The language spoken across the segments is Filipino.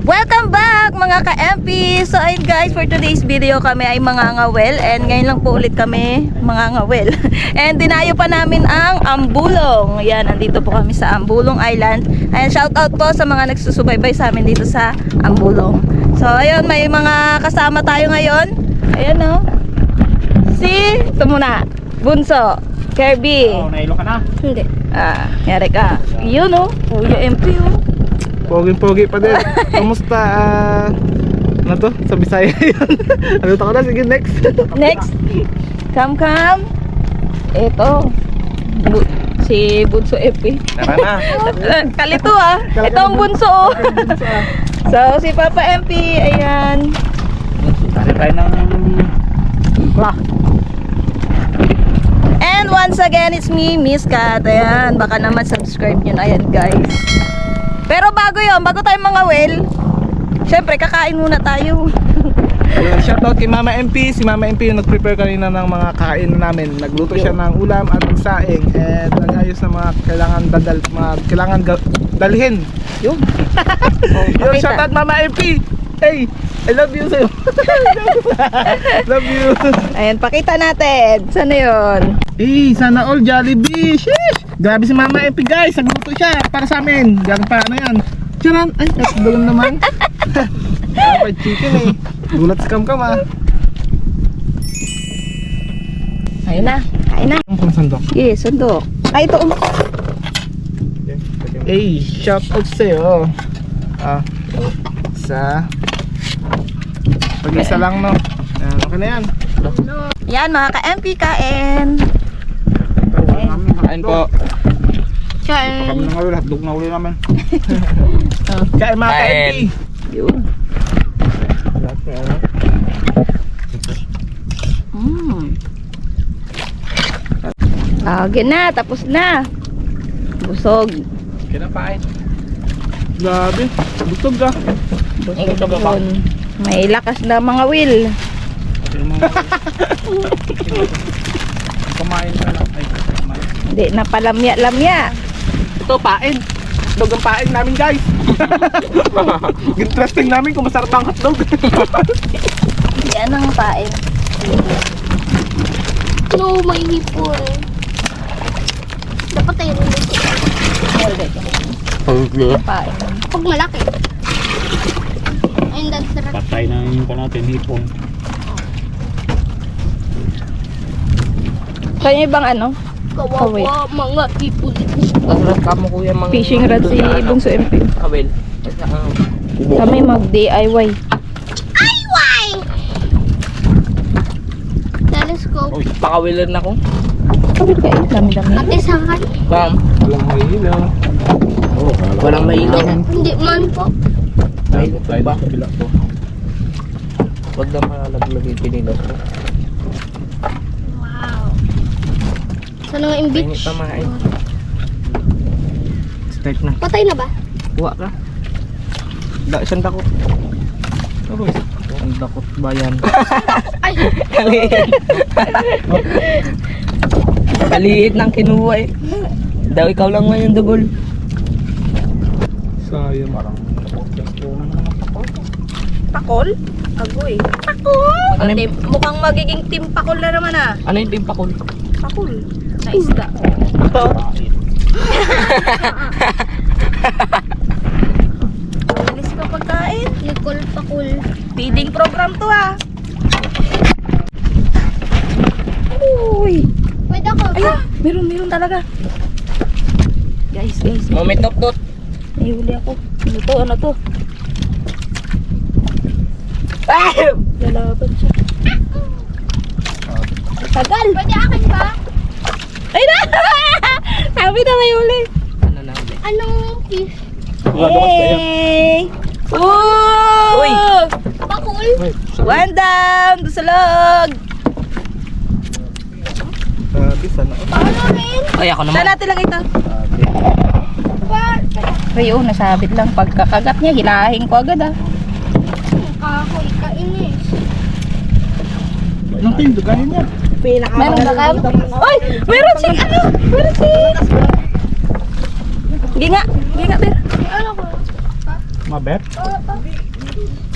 Welcome back mga ka-MP! So ayun guys, for today's video kami ay mangangawel. And ngayon lang po ulit kami mangangawel. And dinayo pa namin ang Ambulong. Ayan, andito po kami sa Ambulong Island. Ayan, shout out po sa mga nagsusubaybay sa amin dito sa Ambulong. So ayun, may mga kasama tayo ngayon. Ayan o. Ito muna, Bunso, Kirby. Oh, nailo ka na? Hindi. Yari ka. Yun o, Kuya MP o. Pogi-pogi pa din. Kamusta? Ano to? Sa Bisaya yun. Ano to ko na? Sige, next. Next. Come. Ito. Si Bunso Epi. Tara na. Kalito Ito ang Bunso So si Papa MP. Ayan. Tara tayo ng... And once again, it's me, Miss Kat. Ayan. Baka naman subscribe nyo na. Ayan guys. Pero bago tayo mga well, syempre kakain muna tayo. Shoutout kay Mama MP. Si Mama MP yung nag-prepare kanina ng mga kain namin. Nagluto siya ng ulam at saing. And nag-ayos na mga kailangan dalhin. Yun. Yung shoutout Mama MP. Hey, I love you sa'yo. Love you. Ayan, pakita natin. Sana yun? Sana all Jollibee. Sheesh. Grabe si Mama MP guys. Nagluto siya para sa amin. Galing pa ano yan. Charan. Ay, doon naman. Fried chicken eh. Gulat si Kam Ayun na. Kain na. Ang pang sandok. Yes, sandok. Ay, ito. Hey, shout out sa'yo. Pag-isa lang no. Okay na yan. Yan mga ka-MP, kain. Kain po. Kain. Kami na ngayon, hotdog na uli namin. Kain mga ka-MP. Yun. Okay na, tapos na. Busog. Kinapain. Grabe, busog ka. Busog ka. May lakas na mga will. Kumain ka lang. Ay, kumain. Hindi na palamya-lamya. Ito, pain. Hotdog ang pain namin guys. Interesting namin kung masarap ang hotdog. Yan ang pain. No, may hipon. Dapat tayo rin. Pain. Pag malaki. Ayun, that's the Patay na yung natin hipon. Kaya ibang ano? kawawa mga hipon. Fishing rod si Bunso MP. Kawel. Kami mag-DIY. Ay, why? Telescope. Uy, pakawilan ako. Kapit kayo, dami-dami. Ate sakan. Bam. Walang mahilo. Walang mailaw. Hindi man po. Ay, ba? Huwag na malaglag yung pinilos ko. Wow. Saan nga yung Painit beach? pa main. Start na. Patay na ba? Kuha ka. Isang dakot. Isang dakot bayan. Ay! Kaliit ng kinuha eh. Daw ikaw lang man yung dugol. Sayang. Parang Pakol? Agoy. Pakol! Ano yung- Mukhang magiging team pakol na naman ah. Ano yung timpakol? Pakol. Na isda. Alis ka pagkain. Nicole Pakul. Feeding program to ah. Uy. Pwede ako. Ayun, meron talaga. Guys. Moment of dot. May huli ako. Ano to? Ano to? Ah! Lalaban siya. Tagal! Pwede akin ba? Ay na! Sabi na may uli. Ano na ulit? Anong fish? Yay! Ooh! Uy! Pakul? One down! Doon sa log! Grabe, sana. Ano rin? Ay, ako Saan naman. natin lang ito? Pa? Ay, oh, nasabit lang. Pagkakagat niya, hilahin ko agad ah. Kahoy, kainis. Anong team? Dugahin niya. Meron ba kayo? Ay! Meron si ano? Meron si... Hindi nga. Hindi nga, Ber. Ano ko? Mabet?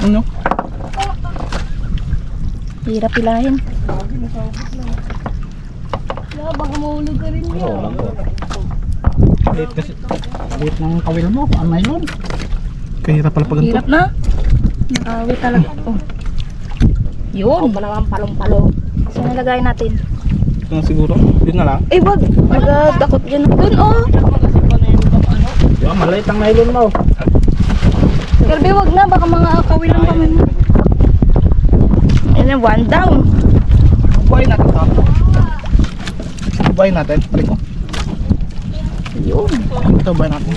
Ano? Hirap hilahin. Wala, baka mahulog ka rin yun. Late kasi. Late ng kawil mo. Ano yun? Kahirap pala pag ganito. Hirap na. Nakawit talaga. Oh. Yun. Ba naman palong-palo? Saan nalagay natin? Ito na siguro. Yun na lang. Eh, wag. Nagdakot dyan. Doon, oh. Diba, maliit ang nylon mo. Kirby, wag na. Baka mga kawil lang kami mo. Ayan, one down. Buhay natin to. Buhay natin. Balik ko. Yun. Ito buhay natin.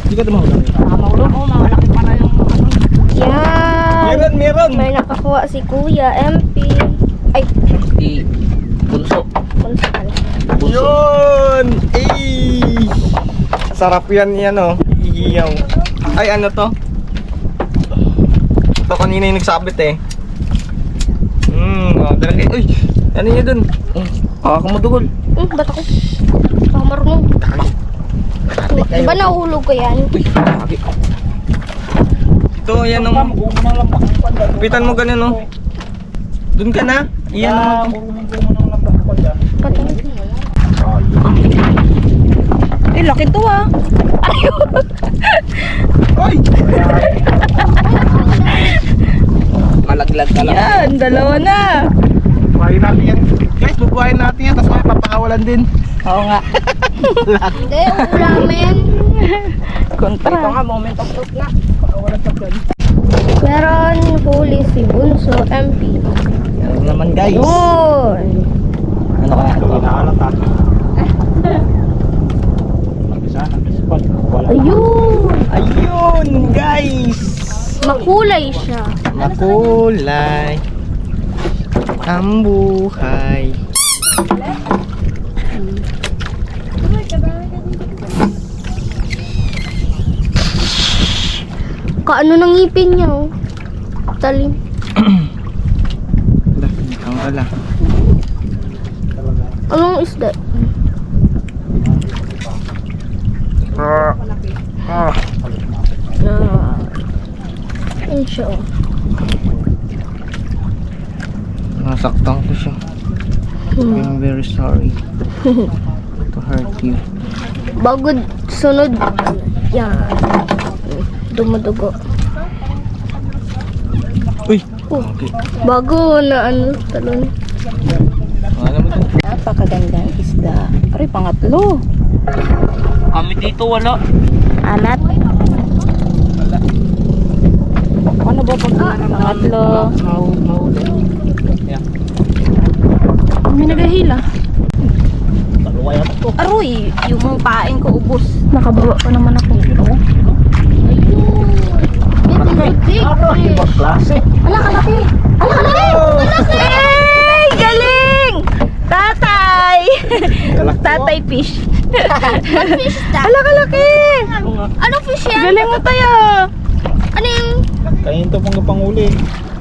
Hindi ka tumahulog. Mahulog. Oh, malaki pa na yung... Yan. Meron! May nakakuha si Kuya MP. Ay, Di bunso. punsa pala. Yun! Eh! Sarap yan oh. Ihiyaw. Ay, ano to? Ito kanina yung nagsabit eh. Oh, dala kayo. Uy! Ano yun dun? Ako mo dugol. Ba't ako? Baka marunong. Diba nahulog ko yan? Lagi. Ito, yan oh. Pitan mo ganun oh. Dun ka na. Iyan mo. Eh, laki to ah. Hoy! Malaglag ka lang. Yan, dalawa na. Buhayin natin yan. Guys, bubuhayin natin yan. Tapos may papakawalan din. Oo nga. Hindi, ulamin. Kontra. moment of truth na. Pakawalan pa dyan. Meron huli si Bunso MP. Ano naman guys? Yun! Ano ka? Pinaalat ha. Mag-isa, nag-spot. Wala. Ayun! Ayun, guys! Makulay siya. Makulay. Ang buhay. Kaano ng ngipin niya oh. Talim. Ang wala. Anong isda? Ayun siya oh. Nasaktan ko siya. I'm very sorry to hurt you. Bago sunod. Yan. Dumudugo. Uy! Oh, Okay. bago na ano, talon. Alam mo to? Napakagandang isda. Pare, pangatlo. Kami dito wala. Alat. Ano ba pag pangatlo? May nagahila. Aroy, yung mga pain ko ubos. Nakabawa pa naman ako. Big. Klase. Ala, kalaki. Ala, kalaki. Hey! Galing! Tatay! Tatay fish. Fish ta. Ala, kalaki! Anong fish yan? Galing mo tayo! Ano yung... Kain to pang panguli.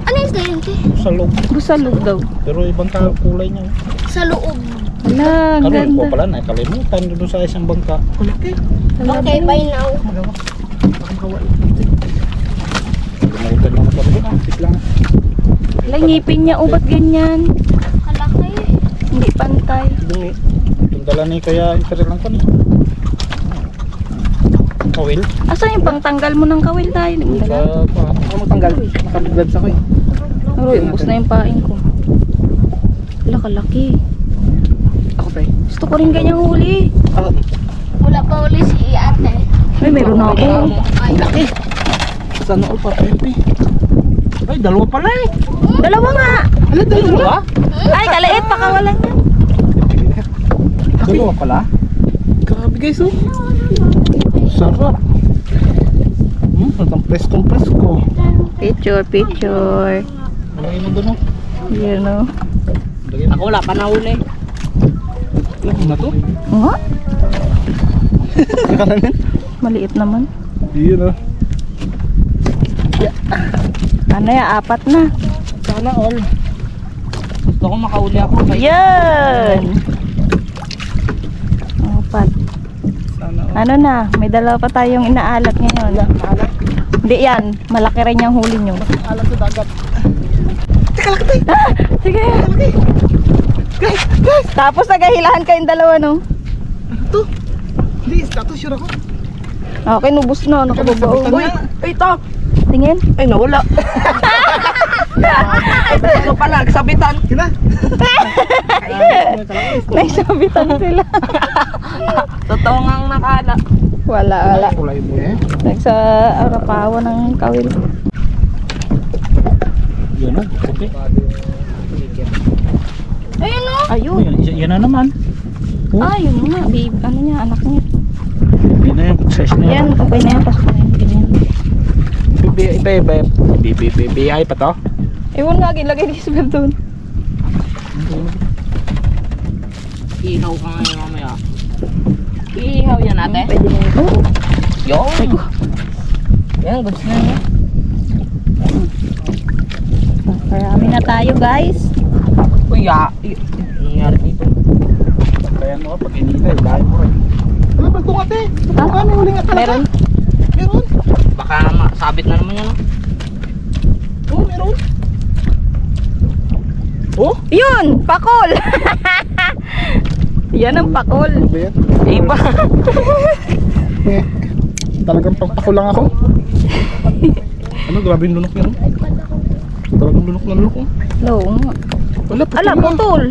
Ano yung isda yun? Te? Sa loob. Busalog daw. Pero ibang kulay niya. Sa loob. Ala, ang Ano ko ganda. pala, nakalimutan doon sa isang bangka. Kulaki. Okay, bye now. Kalimutan naman pa rin. Biglang. Ala, ngipin niya. O, ba't ganyan? Kalaki. Hindi pantay. Dungi. Yung dala ni kaya interest lang ko niya. Kawil. Asan yung pangtanggal mo ng kawil tayo? Hindi mo Sa dala? ako matanggal. Nakabiglads ako eh. Aroy, ubos na yung pain ko. Ala, kalaki. Ako pre. Gusto ko rin ganyang huli. Wala pa uli si ate. Ay, meron na ako. Ang laki. Sana all pa, MP. Ay, dalawa pala eh. Dalawa nga. Ala, dalawa? Ay, kaliit, pakawalan yan. Dalawa pala. Grabe guys, oh. Sarap. Ang presko. Picture. Lagay mo doon, oh. Yan o. Ako wala pa nahuli. Laki na to. Nga, Nakalamin. maliit naman. Yun, oh. Ano yan, 4 na. Sana all. Gusto ko makauli ako. Yan! 4. Sana all. Ano na, may dalawa pa tayong inaalat ngayon. Hindi yan, malaki rin yung huli nyo. Alam sa dagat. Ah, sige. Guys! Tapos nagahilahan kayong dalawa, no? Ito. Hindi, status sure ako. Okay, nubos na. Nakababa. Uy! Ito. Tingin. Ay, nawala. Ito pala, sabitan. Kina? Naisabitan sila. Totoo nga ang nakala. Wala. Kulay mo eh. Nagsa arapawa ng kawil. Yan o, okay. Ayun o. Ayun. Yan na naman. Ah, yun nga. Babe, ano niya, anak niya. Yan na yung success na Yan, okay na yan. Pasok na yan. Ganyan. BBI pa to? Ewan nga, ginlagay ni Isabel doon. Ihaw ka ngayon mamaya. Ihaw yan ate. Pwede na yun. Oo. Yun. Yan, goods na yan. Marami na tayo, guys. Uy, nangyari dito. Kaya mo pag inilay, dahil mo rin. Ano ba ito ate? Ha? May huli nga talaga. Meron? Meron? Baka masabit na naman yan. Oo, meron. Oh? Yun! Pakol! Yan ang pakol. Ano ba yan? Iba. Eh, talagang pagpako lang ako. Ano, grabe yung lunok niya, no? Talagang lunok na lunok, oh. Oo nga. Wala, putol Ala, na. putol.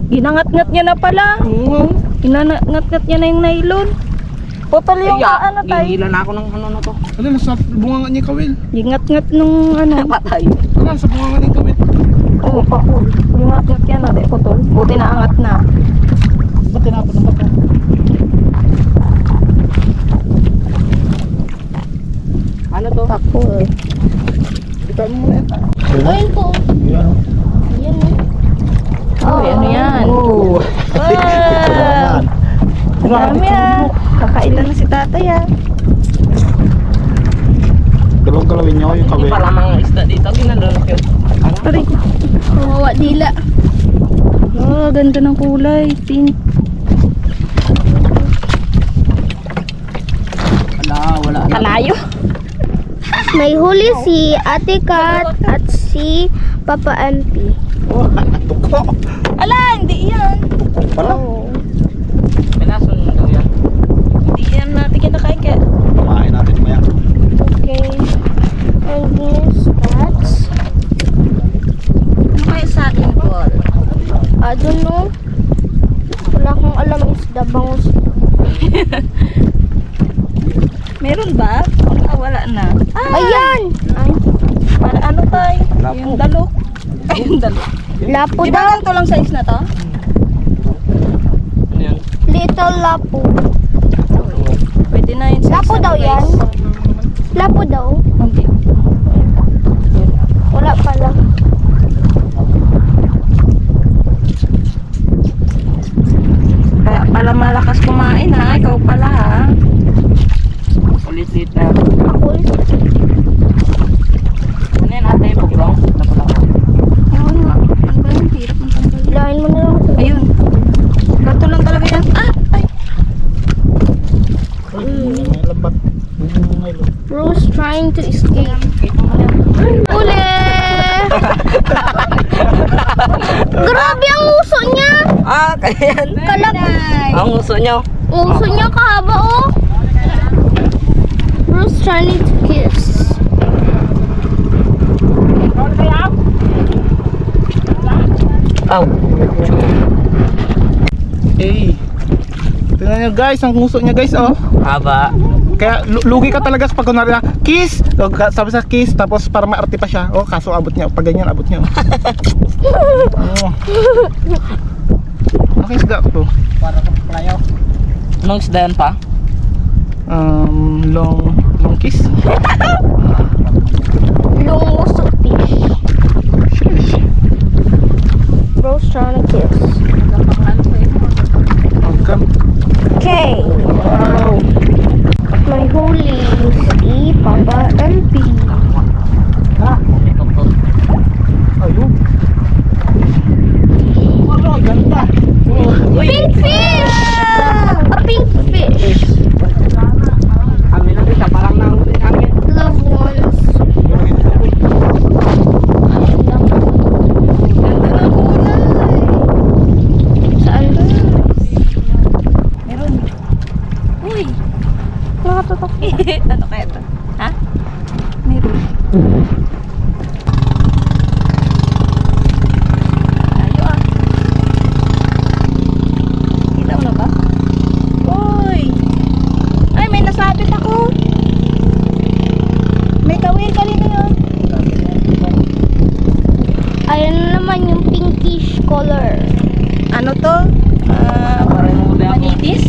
Ginangat-ngat niya na pala. Oo, Ginangat-ngat niya na yung nylon. Putol yung ano tayo. Gigilan na ako ng ano na to. ano, nasa bunga niya kawil. Gingat-ngat nung ano. Patay. Ano, nasa bunga niya kawil. Oo, pakol. Gingat-ngat yan na. Putol. Buti na angat na. Ba't tinapon na ba ito? Ano to? Pakol. Bitawan mo muna yan. Ayun po. Yan, oh. Ayan o. Oh, ano yan? Oh. Wow! Ang dami ah. Kakailan na si tatay ah. Dalawang galawin niyo yung Hindi kawil. pala mga isda dito. Ginalunok yun. Aray ko. Kawawa dila. Oh, ganda ng kulay. Pink. Wala. Kalayo. May huli si Ate Kat at si Papa MP. Oh, tuko. Ala, hindi yan. Pala. Oh. Pinason daw yan. Hindi yan natin kinakain kaya. Pamahain natin maya. Okay. And this cats. Ano kaya sa akin, Paul? I don't know. Wala akong alam isda bangus. Meron ba? Wala na. Ah, Ayan! Ay, para ano tayo? Yung dalok. Ay, yung dalok. lapo Di ba daw. ganito lang size na to? Ano yan? Little lapo. Pwede na yun. size Lapo na daw to, yan. guys. Lapo daw. Hindi. Wala pala. Kaya pala malakas kumain ha. Ikaw pala ha. Ulit-lit na. Ako. Ano yan ate? Pagulong? Napala ko. Ayun nga. Ano ba yung hirap ng tanggal? Lain mo na lang. Ayun. Gato lang talaga yan. Ah! Ay! Lambat. Rose trying to escape. Kita mo yan. Uli! Grabe ang uso niya! Ah, kaya yan. Kalab. Ang uso nyo. Uso niya kahaba oh. Rose trying to kiss. Aw. Hey. Tingnan niyo guys, ang nguso niya guys, oh. Haba. Kaya lugi ka talaga pag kunwari na, kiss! O, sabi sa kiss, tapos para maarte pa siya. Oh, kaso abot niya. Pag ganyan, abot niya. Oh. Okay, isda to. Anong isda yan pa? Long kiss. Lungo fish. Sheesh. Bro's trying to kiss. Welcome. Okay. Wow. My huli si Papa MP. Ayun. Oh, ganda. Pink fish! A pink fish. Kami lang isa parang nahuli kami. Love ones. Saan? Meron. Uy! Nakatatak. Ano kaya to? Ha? Meron. Tayo ah. Kita mo na ba? Uy! Ay, may nasabit ako. May kawil kanina yun. Ayan naman yung pinkish color. Ano to? Manitis?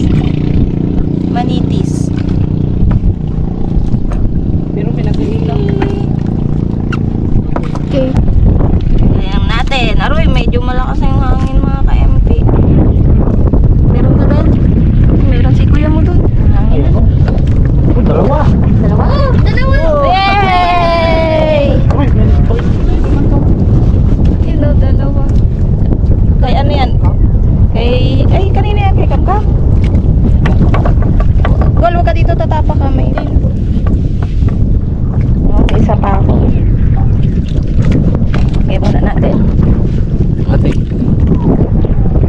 Manitis. Pero pinag-iilang. Okay. Ayan natin. Aroy, medyo malakas na yung hangin mga ka-MP. Meron ka doon? Meron si kuya mo doon. Hangin na. Dalawa. Dalawa? Dalawa! Yay! Hello, dalawa. Kay ano yan? Ay, kanina yan. Kay Kamkam. Gol, wag ka dito. Tatapa ka. May okay, isa pa ako. Okay, muna natin. Ate.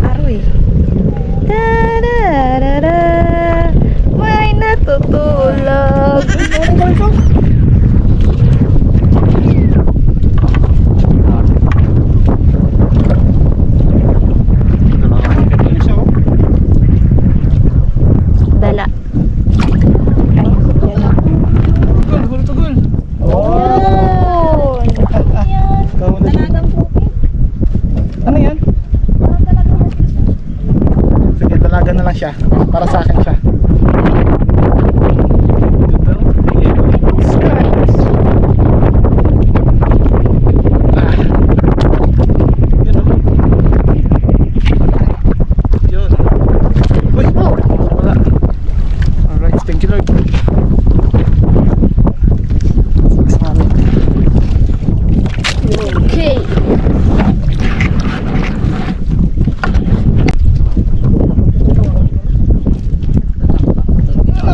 Aroy. Da-da-da-da. May natutulog. Dala. Ay, yan na. Tugol, tugol. Yun! Dalagang pupit. Ano yan? Sige, dalaga na lang siya. Para sa akin siya. Ah. Yun, oh. Yun. Uy! Wala. Alright, thank you Lord. Salamat. Okay.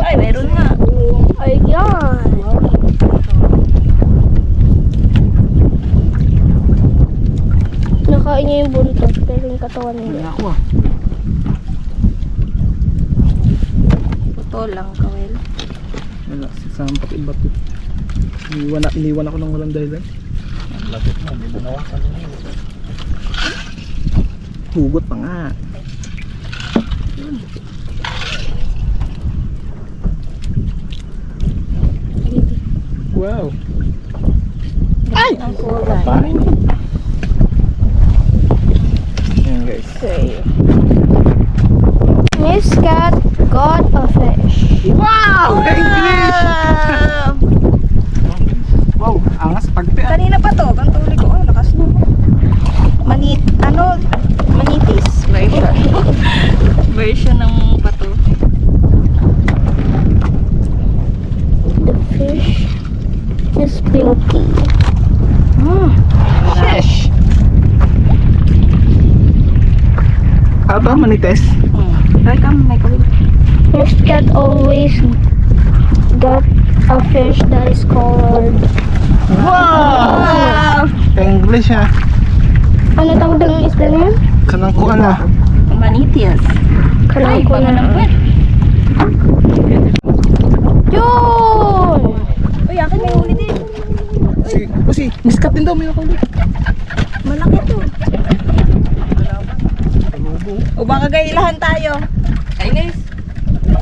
Ay, meron nga. Ayan. Nakain niya yung buntot, pero yung katawan niya. Ako ah. Ito lang, Kawel. Wala, sasama pati bato. Iniwan ako ng walang dahilan. Hugot pa nga. Wow. Ay! Ang kulay. Parin. Ayan guys. Okay. Miss Cat got a fish. Wow! English! Ah! Wow, angas pagpian. Kanina pa to, kantuli ko. Oh, lakas na. Manitis version. Version ng pato. The fish is pinky. Sheesh. Ano ba, manites? Try ka, may kawil. Miss Cat always got a fish that is colored. Wow! English ha. Ano tawag ng isda niya? Kanang kuan na. Manitis. Kanang ko na lang. Yun! Uy, akin may huli din. Si miskat din daw, may nakaulit. Malaki to. O baka gailahan tayo. Kainis.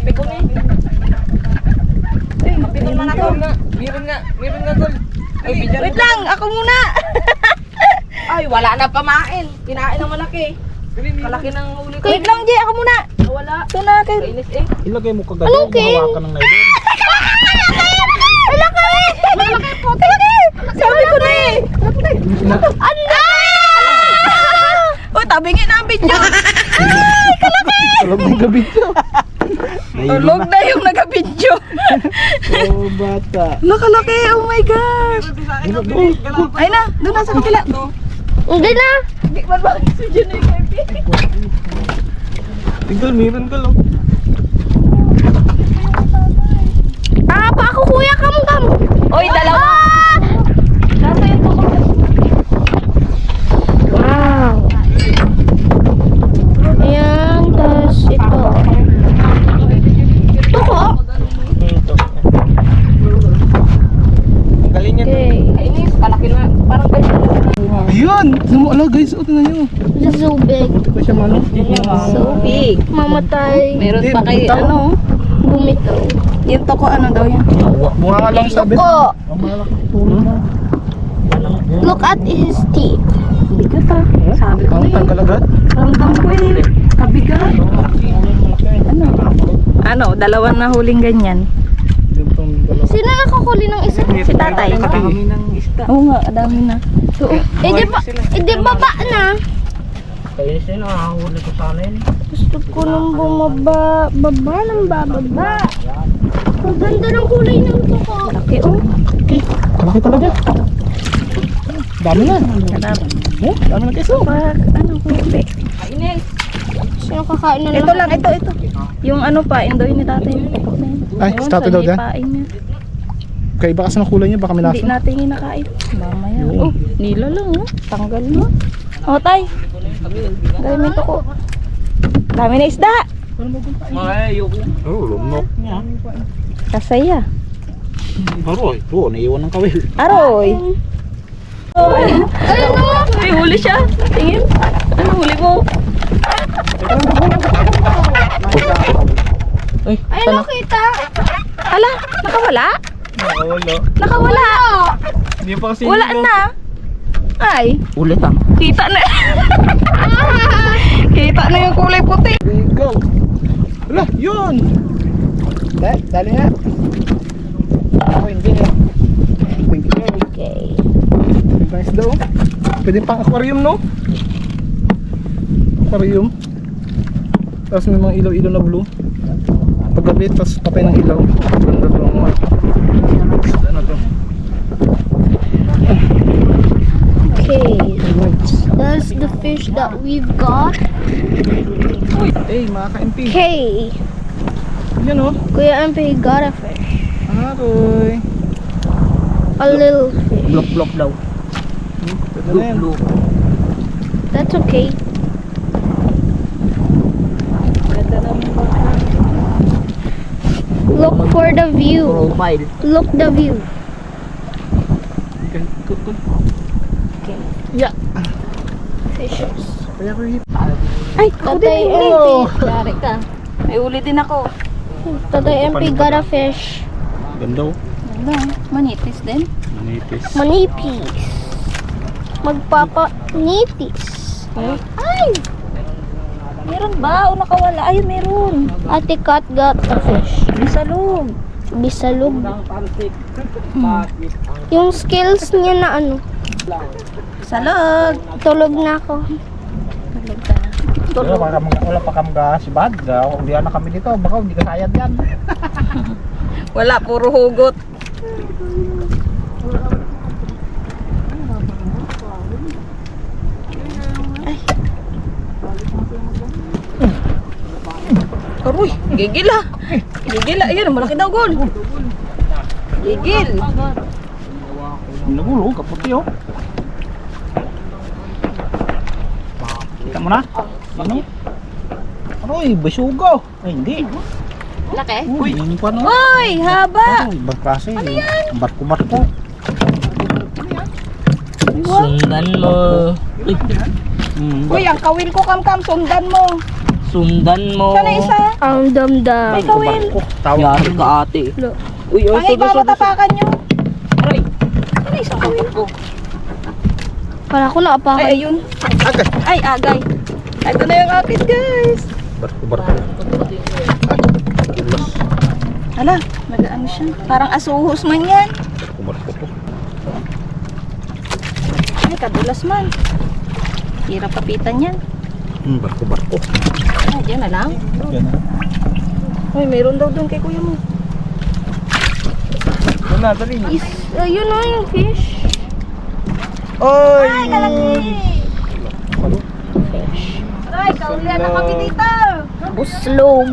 Piko na naman ako. Meron nga gol. Ay, bigyan. Wait lang, ako muna. Ay, wala na pamain. Kinain ng malaki. Malaki ng huli ko. Wait lang, Jay, ako muna. Wala. Ito natin. Kainis eh. Ilagay mo kagad. Anong king? Hawakan ng nylon. Sabi ko na eh. Oh, tabingin na ang video. Tulog ng gabi ko. Tulog na yung nagka-video. Oh, bata. Nakalaki, oh my gosh. Ay na, doon na sa kapila. Hindi na. Hindi man ba si Jenny Kirby? Tigol, meron ka lang. Pa ako kuya, kam. Oy, dalawa. Nasa yung tuko. Wow. Ayan, tapos ito. Tuko? Ang galing niya. Okay. Kainis, kalaki na. Parang ganyan. Ayun! Ala guys, ito na nyo. This is so big. Ito pa siya manok. So big. Mamatay. Meron pa kay bitaw. ano. Bumitaw. Yung toko ano daw yan. Bunga nga lang sabi. Tuko. Ang malaki tulo na. Look at his teeth. Bigat ah. Sabi ko Ang na tanggal agad. Ramdam ko eh. Kabigat. Ano, dalawa na huling ganyan. Yung pang dalawa. Sino nakakuli ng isa? Si tatay. Kadami ng isda. Oo nga, dami na. Di baba na. Kainis eh, nakahuli ko sana yun. Gusto ko nang bumaba. Baba ng bababa. Ang ganda ng kulay ng tuko. Laki oh. Malaki talaga. Dami na. Kadami. Oh, dami na keso. Pag ano, kumpi. Kainis. Sino kakain na Ito lang, ito. Yung ano pa, indoy ni tatay. Toko na yun. Ay, Ewan, statue saan daw niya dyan? ipain niya. Kaiba kasi ng kulay niya, baka Hindi minaso. natin hinakain. Mamaya. Yun. Oh, nila lang oh. Tanggal mo. Oh, tay. Gamit ko. Dami na isda. Mga ayoko. Oh, lumok. Kasaya. Aroy, doon, naiwan ng kawil. Aroy. Ayun na. May huli siya. Tingin. Ano huli mo? Ay, Ay, nakita. Ala, nakawala? Nakawala. Nakawala. Hindi pa kasi Wala na. Ay, Ulit ah. kita na. Kita na yung kulay puti. Go! Wala, yun! Dali nga. Ako hindi eh. Thank you. Okay. Nice daw. Pwede pang aquarium, no? Aquarium. Tapos may mga ilaw-ilaw na blue. Paggabi, tapos patay ng ilaw. Ganda to. Ano to? Okay. That's the fish that we've got. Hey, mga ka-MP. Okay. Yan o. Kuya MP got a fish. Aroy. A little fish. Blok daw. Pwede na yan. That's okay. Look for the view. Profile. Look the view. Okay, good. Yeah. Fishes. Kaya ko hit. Ay, ako Tatay din. MP. Dari ka. May uli din ako. Tatay MP got a fish. Ganda o. Ganda. Manitis din. Manipis. Manipis. Magpapanitis. Ay! Meron ba? O nakawala? Ay, meron. Ate Kat got a fish. Di sa loob. Bisalog. Yung skills niya na ano. Sa loob. Tulog na ako. Wala pa kami si Bad. Hindi na kami dito. Baka hindi ka sayad yan. Wala, puro hugot. Aroy, gigil ah. Gigil ah. Ayun, malaki daw gol. Gigil. Nagulo, kaputi oh. Kita mo na? Ano? Aroy, basugo. Ay, hindi. Laki. Uy, hindi pa no. Hoy, haba. Ibang klase. Ano yan? Barko-barko. Sundan mo. Uy, ang kawil ko kam-kam. Sundan mo. Sundan mo. Sana isa. Ang damdam. May kawil. Tawag. Yari ka ate. Uy, oh, Pangay, para tapakan nyo. Aray. Ano isang kawin ko? Para ko naapakan. Ay, ayun. Ay, agay. Ito na yung akin, guys. Barko. Hala, nag-ano siya. Parang asuhos man yan. Barko po. Ay, kadulas man. Hirap kapitan yan. Barko. Ay, dyan na lang. Yan na. Uy, meron daw doon kay kuya mo. Yan na, dali. Ayun na yung fish. Oy! Ay, kalaki! Ay, kaulian na kami dito. Buslog.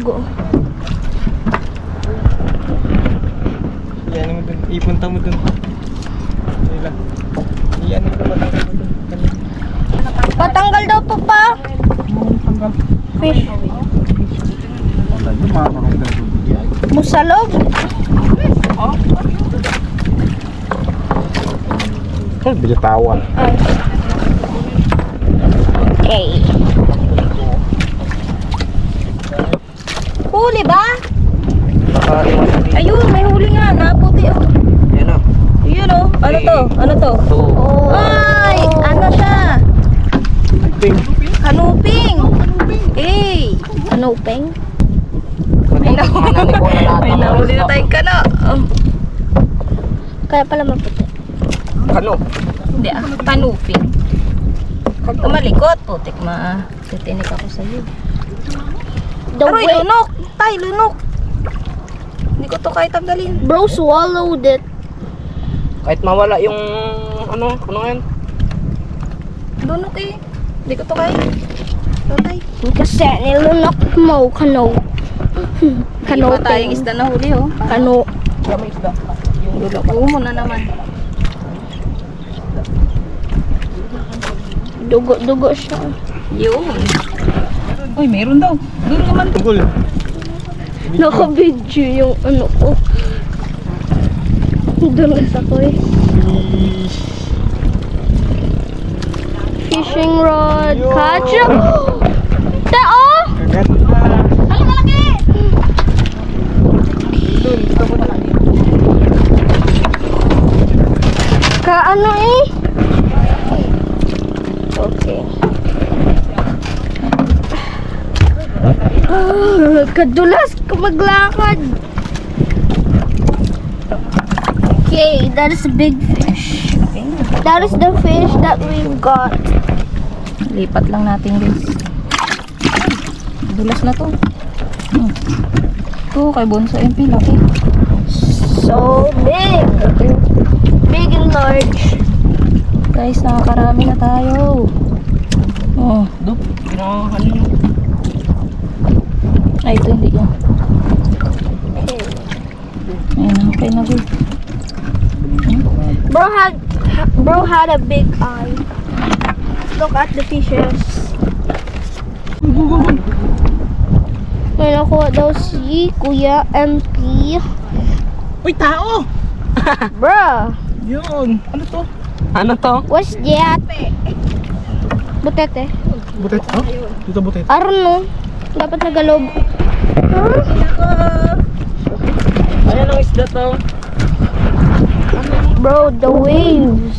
Yan mo dun. Ipunta mo dun. Nila. Yan mo dun. Matanggal mo dun. Patanggal daw pa. Fish. Musalog. Bitawan. Okay. Huli ba? Nakaiwan. Ayun, may huli nga. Naputi oh. Yan na. Yun oh. Ano to? Ano to? Oh. Ay, ano siya? Kanuping. Eh, Kanuping. may nahuli na tayong kano. Oh. Kaya pala maputi. Ano? Hindi ah, kanuping. Huwag ka malikot, putik titinik ako sa'yo. The Aroy, way. lunok! Tay, lunok! Hindi ko to kahit tanggalin. Bro swallowed it. Kahit mawala yung ano yan? Lunok eh. Hindi ko to kahit. Tay. Kasi nilunok mo. Kano. Hindi pa tayong isda na huli oh. Kano. May isda. Oo mo na naman. Dugo siya. Yun. Uy, meron daw. Doon naman. Tugol. Naka-video yung ano ko. Dulas ako eh. Fishing rod. Catch up. Tao! Ano malaki? Kaano eh? Okay. Kadulas ka maglakad. Okay, that is a big fish. That is the fish that we've got. Lipat lang natin guys. Dulas na to. Ito kay Bonsa MP laki. So big. Big and large. Guys, nakakarami na tayo. Oh, Dup. Ano yung ay ito hindi yan. Okay. Ayun, okay na good. Bro had a big eye. Look at the fishes. May nakuha daw si Kuya MP. Uy, tao! Bro, Yun. Ano to? ano to? what's that? Butete. Butet. Oh? Dito butet. I don't know. Dapat nagalob. Ayan ang isda to. Bro, the waves.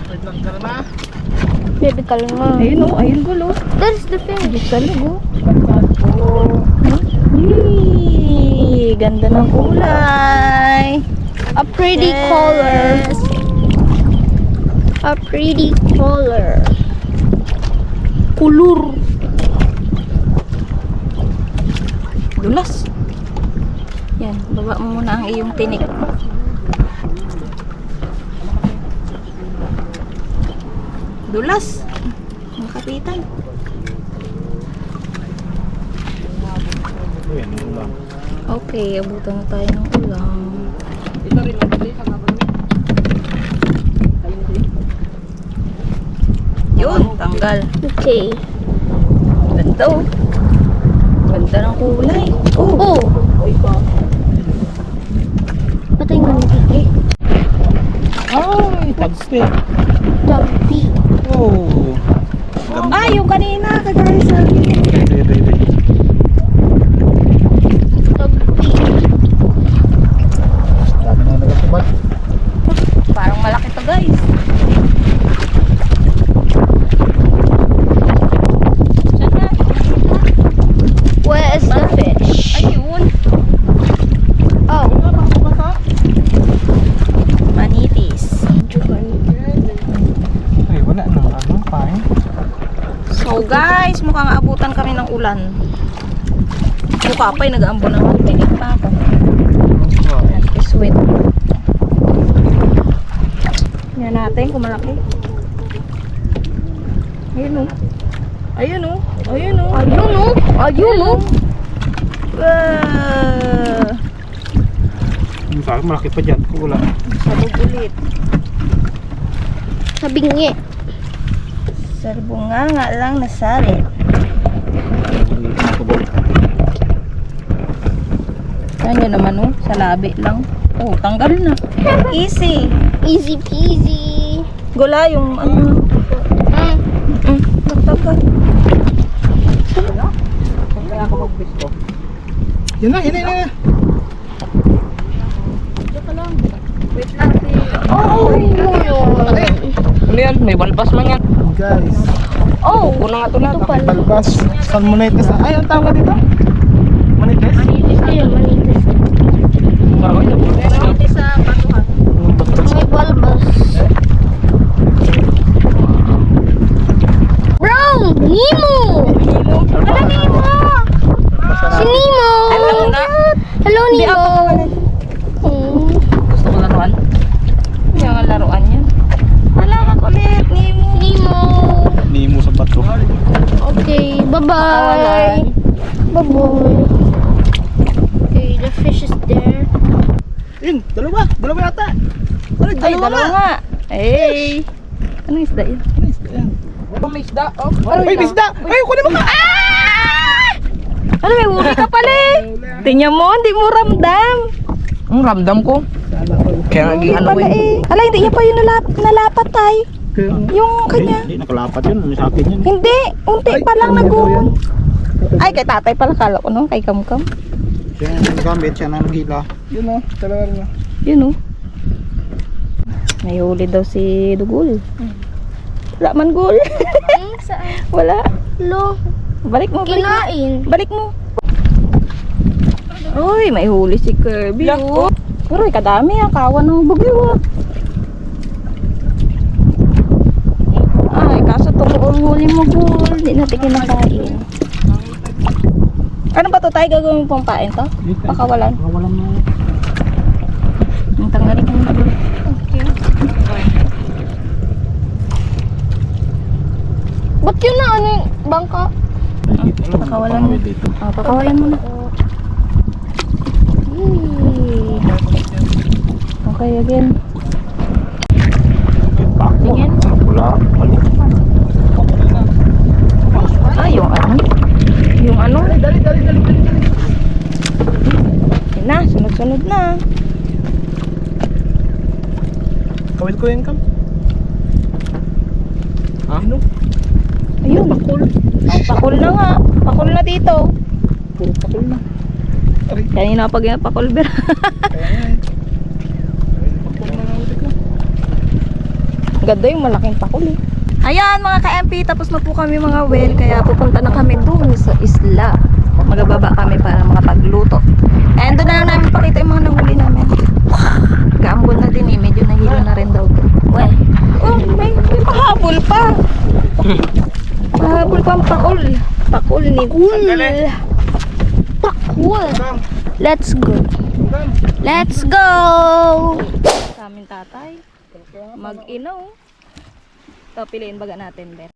Wait lang ka na. Baby, kalma. Ayun oh, ayun gulo. That's the fish. Talago. Yee, ganda ng kulay. A pretty Yes. color. A pretty color. Kulur. Dulas. Yan, baba mo muna ang iyong tinik. Dulas. Mga kapitan. Ayan, ulam. Okay, abutan na tayo ng ulam. Ito rin ang pili. Yun, tanggal. Okay. Ganda oh. Ganda ng kulay. Oh. Patay mo ng Ay, tagste. Doggy. Oh. Ah, yung kanina, kagaya sa akin. Day. Doggy. guys, mukhang abutan kami ng ulan. Mukha pa'y nag-aambo naman. Tinig pa ako. Sweet. Yan natin kung malaki. Ayun o. Ayun o. Ayun o. Ayun oh. Ayun oh. Sa akin malaki pa dyan. Kung wala. Sabog ulit. Sa bingi. Sarbunga nga lang nasari. Yan yun naman oh. Sa labi lang. Oh, tanggal na. Easy. Easy peasy. Gula yung ano. Nagtagal. Yan na, yan na, yan na. Wait lang si... Oh, Ano yan? May balbas man yan. Guys. oh. Una nga ito na. Ito pala. Balbas. Salmonitis. Ay, ang tawag dito? Manitis? Ayun, manitis. Ito sa patuhan. May balbas. Bro! Nemo! Wala Nemo! Si Nemo! Alam mo na. Hello, Hindi Nemo! ako Gusto ko laruan. yung laruan niya. Wala ka ulit, Nemo. Nemo! Nemo sa bato. Okay, bye-bye! Bye-bye! Okay, the fish is there. Yun, dalawa. Dalawa yata. Ay, dalawa nga. Hey. Anong isda yun? May isda. Oh. Ay, bisda! Ay, kunin mo ka! Ano, may huli ka pala eh. Tingnan mo, hindi mo ramdam. Ang ramdam ko. Kaya Hindi ano pala eh. Ala, hindi niya pa yun nalapat ay. Yung kanya. Hindi, nakalapat yun. Sa akin yun. Hindi, unti pa lang nag-uon. Ay, kay tatay pala, kala ko no, kay Kamkam. Siya yung gamit, siya na naghila. Yun o, talaga rin. Yun oh. May huli daw si Dugul. Wala man gul. Saan? Wala. Lo, Balik mo, balik mo. kinain. Balik mo. Uy, may huli si Kirby. Oh. Pero kadami ah, kawan ng bagyo ah. Ay, kaso totoong huli mo, Gul. Hindi natin kinakain. Ano ba to tayo gagawin pong pain to? Pakawalan. Wala mo. Ang tanggalin mo. Okay. Ba't yun na ano yung bangka? Pakawalan mo. Ah, pakawalan mo na. Yay. Okay, again. Tingin. Wala. Ah, yung ano? Yung ano? Dali. Yun na, sunod-sunod na. Kawil ko yun, Kam. Ha? Ano? Ayun. Pakul. Oh, pakul na nga. Pakul na dito. Puro pakul na. Aray. Kanina pag yung pakul, ber. Kaya nga eh. Pakul na lang ulit ko. Ganda yung malaking pakul eh. Ayan mga ka-MP, tapos na po kami mga well, kaya pupunta na kami doon sa isla. Magababa kami para makapagluto. And doon na lang namin pakita yung mga nahuli namin. Gaambon na din eh, medyo nahilo na rin daw. Weh. Oh, may pahabol pa. Pahabol pa ang pakul. Pakul ni Gul. Pakul. Let's go. Let's go! Sa amin tatay. Mag-inaw. Ito, piliin baga natin, Ber.